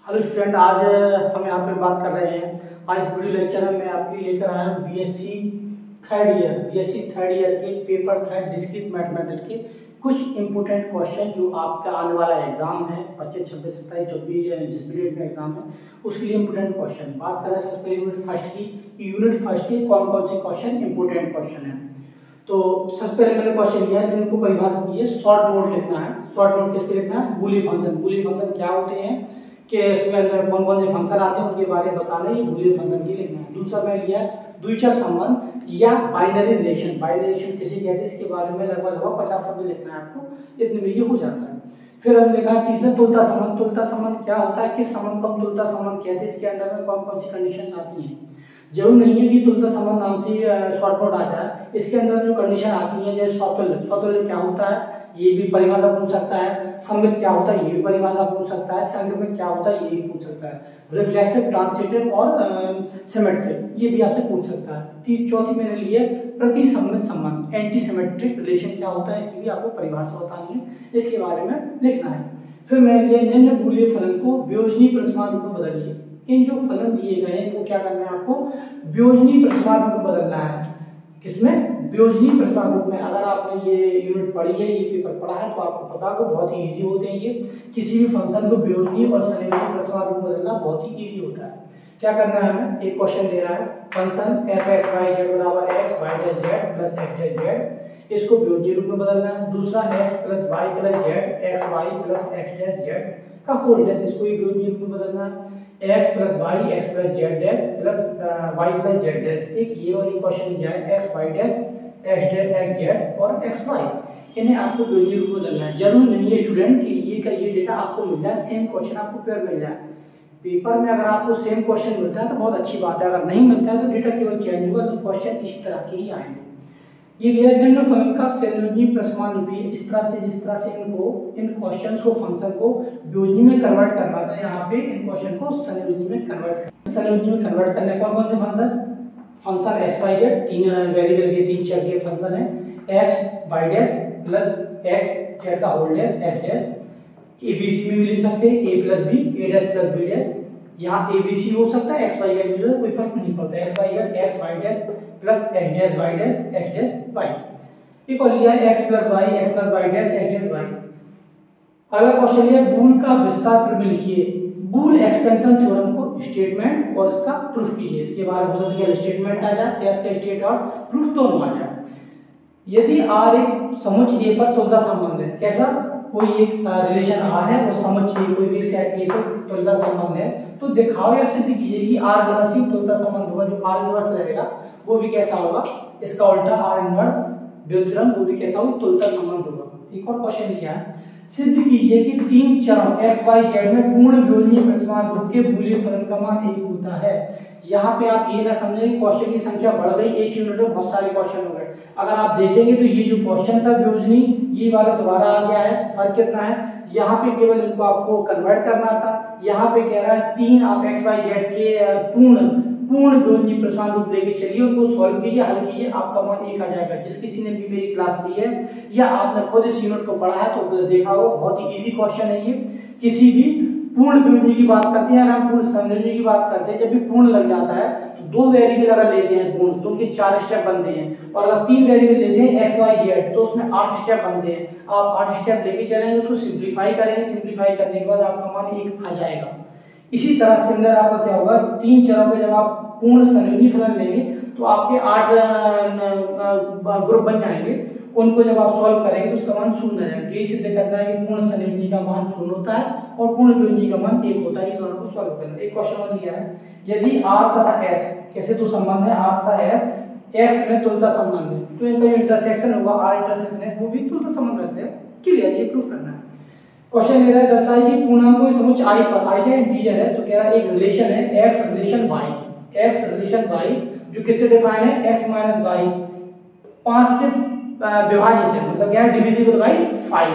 Hello student, आज हम यहाँ पे बात कर रहे हैं। आज इस वीडियो लेक्चर में मैं आपके लेकर आया हूँ बीएससी थर्ड ईयर के पेपर थर्ड डिस्क्रीट मैथमेटिक्स के कुछ इंपोर्टेंट क्वेश्चन जो आपका आने वाला एग्जाम है 25, 26, 27 जो भी जिस भी डेट में एग्जाम है उसके लिए इंपोर्टेंट क्वेश्चन। बात करें सबसे पहले यूनिट फर्स्ट की यूनिट फर्स्ट के कौन कौन से क्वेश्चन इंपोर्टेंट क्वेश्चन है। तो सबसे पहले मैंने क्वेश्चन लिया है, इनको परिभाषित कीजिए। शॉर्ट नोट लिखना है। शॉर्ट नोट किस पे लिखना है? बूलियन फंक्शन क्या होते हैं कि इसके अंदर कौन कौन से फंक्शन आते हैं उनके बारे में बताना, ये बूलियन फंक्शन की लिखना है। दूसरा मैं लिया द्विचर संबंध या बाइनरी रिलेशन किसे कहते हैं, इसके बारे में लगभग 50 शब्द लिखना है आपको, इतने में ये हो जाता है। फिर हमने कहा तीसरा तुल्यता संबंध क्या होता है, किस संबंध को हम तुल्यता संबंध कहते हैं, इसके अंदर में कौन कौन सी कंडीशंस आती हैं। जरूर नहीं है कि तुल्यता संबंध नाम से शॉर्ट नोट आ जाए, इसके अंदर जो कंडीशन आती है जैसे स्वतुल्य क्या होता है ये भी परिभाषा पूछ सकता है, सममित क्या होता है ये भी परिभाषा पूछ सकता है, संक्रमित क्या होता है ये भी पूछ सकता है, रिफ्लेक्सिव, ट्रांसिटिव और सिमेट्रिक ये भी आपसे पूछ सकता है। चौथी मैंने लिए प्रतिसम्मित संबंध, एंटी सिमेट्रिक रिलेशन क्या होता है, इसकी भी आपको परिभाषा बतानी है, इसके बारे में लिखना है। फिर मैंने लिया निम्न बूलियन फलन को वियोजनी प्रसमान रूप में बदलिए। इन जो फलन दिए गए हैं वो क्या करना है आपको वियोजनी प्रसमान रूप में बदलना है। किसमें? वियोजनी प्रसमान रूप में। अगर आपने ये यूनिट पढ़ी है, ये पेपर पढ़ा है तो आपको पता होगा बहुत ही इजी होते हैं ये। किसी भी फंक्शन को वियोजनी और संयोजनी प्रसमान रूप में बदलना बहुत ही इजी होता है। क्या करना है हमें? एक क्वेश्चन दे रहा है फंक्शन f(x, y, z) बराबर x, y, z plus x, z इसको वियोजनी रूप में बदलना है। दूसरा x plus y plus z, x, y plus x, z का होल डैश, इसको वियोजनी रूप में बदलना है। x plus y, x plus z dash plus y plus z dash. एक ये वाली क्वेश्चन दिया है x, y dash, x dash, x, z और x, y, इन्हें आपको वियोजनी रूप में बदलना है। जरूर नहीं है स्टूडेंट कि ये डेटा आपको मिल जाए, सेम क्वेश्चन आपको पेपर मिल जाए। पेपर में अगर आपको सेम क्वेश्चन मिलता है तो बहुत अच्छी बात है, अगर नहीं मिलता है तो डेटा केवल चेंज होगा, तो क्वेश्चन इसी तरह के ही आएंगे। ये लिया निम्न फलन का संयोजनी प्रसमान रूपी, इस तरह से जिस तरह से इन क्वेश्चंस को फंक्शन को वियोजनी में कन्वर्ट करना था, यहाँ पे इन क्वेश्चन को संयोजनी में कन्वर्ट करने कौन से फंक्शन x, y, z, तीन वेरिएबल के तीन चर के फंक्शन है x, y dash plus x, z का whole dash, x dash. ABC में भी लिख सकते हैं a plus b, a dash plus b dash. यहाँ ABC हो सकता है, x, y, z यूजर कोई फर्क नहीं पड़ता, x, y, z, x, y dash plus x dash, y dash, x dash, y। एक और लिया है x plus y dash, x dash, y। अगला क्वेश्चन लिया बूल का विस्तार प्रमेय लिखिए। बूल एक्सपेंशन थ्योरम को स्टेटमेंट और इसका प्रूफ कीजिए। इसके बारे में हो सकता है स्टेटमेंट आ जाए या इसका स्टेट और प्रूफ दोनों आ जाए। यदि R एक समुच्चय A पर तुल्यता संबंध है, कैसा? कोई एक रिलेशन R है और समुच्चय कोई भी सेट A पर तुल्यता संबंध है, तो दिखाओ या सिद्ध कीजिए कि R इनवर्स ही तुल्यता संबंध होगा। जो R इनवर्स रहेगा वो भी कैसा होगा, इसका उल्टा R इनवर्स व्युत्क्रम वो भी कैसा होगा, तुल्यता संबंध होगा। एक और क्वेश्चन लिया है सिद्ध कीजिए कि तीन चरों x, y, z में पूर्ण वियोजनीय प्रसमान रूप के बूलियन फलन का मान 1 होता है। यहाँ पे आप ये ना समझें कि क्वेश्चन की संख्या बढ़ गई, एक यूनिट में बहुत सारे क्वेश्चन हो गए। अगर आप देखेंगे तो ये जो क्वेश्चन था वियोजनी, ये वाला दोबारा आ गया है। फर्क कितना है, यहाँ पे केवल इनको आपको कन्वर्ट करना था, यहाँ पे कह रहा है तीन आप x, y, z के पूर्ण वियोजनीय प्रसमान रूप लेके चलिए, उनको सॉल्व कीजिए, हल कीजिए, आपका मान 1 आ जाएगा। जिस किसी ने भी मेरी क्लास ली है या आपने खुद इस यूनिट को पढ़ा है तो देखा होगा, बहुत ही इजी क्वेश्चन है ये। किसी भी पूर्ण वियोजनी की बात करते हैं, अगर हम पूर्ण संयोजनी की बात करते हैं, जब भी पूर्ण लग जाता है तो दो वेरिएबल अगर लेते हैं पूर्ण तो उनके 4 स्टेप बनते हैं, और अगर 3 वेरिएबल लेते हैं x, y, z तो उसमें 8 स्टेप बनते हैं। आप 8 स्टेप लेके चलेंगे, उसको सिंप्लीफाई करेंगे, सिंप्लीफाई करने के बाद आपका मान 1 आ जाएगा। इसी तरह सिमिलर आपका क्या होगा, तीन चरों के जब आप पूर्ण संयोजनी फलन लेंगे तो आपके 8 ग्रुप बन जाएंगे, उनको जब आप सॉल्व करेंगे तो उसका मान 0 आ जाएगा। ये सिद्ध करता है कि पूर्ण संयोजनी का मान 0 होता है और पूर्ण वियोजनी का मान 1 होता है। ये दोनों को सॉल्व करना। एक क्वेश्चन और लिया है, यदि R तथा S कैसे दो संबंध है, R तथा S x में तुल्यता संबंध है, तो इनका जो इंटरसेक्शन होगा R इंटरसेक्शन है वो भी तुल्यता संबंध रहते हैं। क्लियर, ये प्रूफ करना है। क्वेश्चन ले रहा है दर्शाइए कि पूर्णांकों समुच्चय I पर, I क्या इंटीजर है, तो कह रहा है एक रिलेशन है x रिलेशन y जो किससे डिफाइन है, x माइनस y 5 से विभाजित है, मतलब क्या है डिविजिबल बाय 5,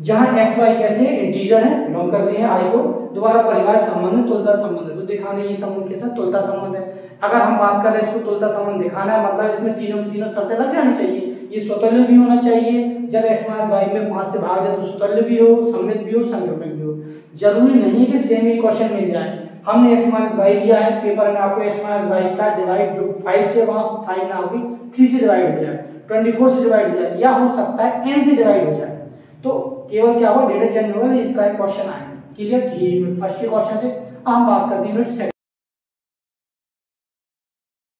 जहां x y कैसे इंटीजर है, बिलोंग करते हैं I को। दोबारा परिभाषित संबंध तुल्यता संबंध है, तो दिखाने ये संबंध के साथ तुल्यता संबंध है। अगर हम बात कर रहे हैं इसको तुल्यता संबंध दिखाना है, मतलब इसमें तीनों शर्तें लग जानी चाहिए। ये स्वतंत्र भी होना चाहिए, जब x माइनस वाई में 5 से भाग दे तो सूत्र भी हो, सममित भी हो, संक्रमण भी हो। जरूरी नहीं कि सेम ही क्वेश्चन मिल जाए। हमने x माइनस वाई लिया है, पेपर में आपको x माइनस वाई का डिवाइड जो 5 से वहां 5 ना होगी 3 से डिवाइड हो जाए, 24 से डिवाइड हो जाए, या हो सकता है n से डिवाइड हो जाए। तो केवल क्या होगा, डेटा चेंज होगा, इस तरह के क्वेश्चन आएंगे। क्लियर? ये यूनिट फर्स्ट के क्वेश्चन थे। अब हम बात करते हैं यूनिट सेकंड।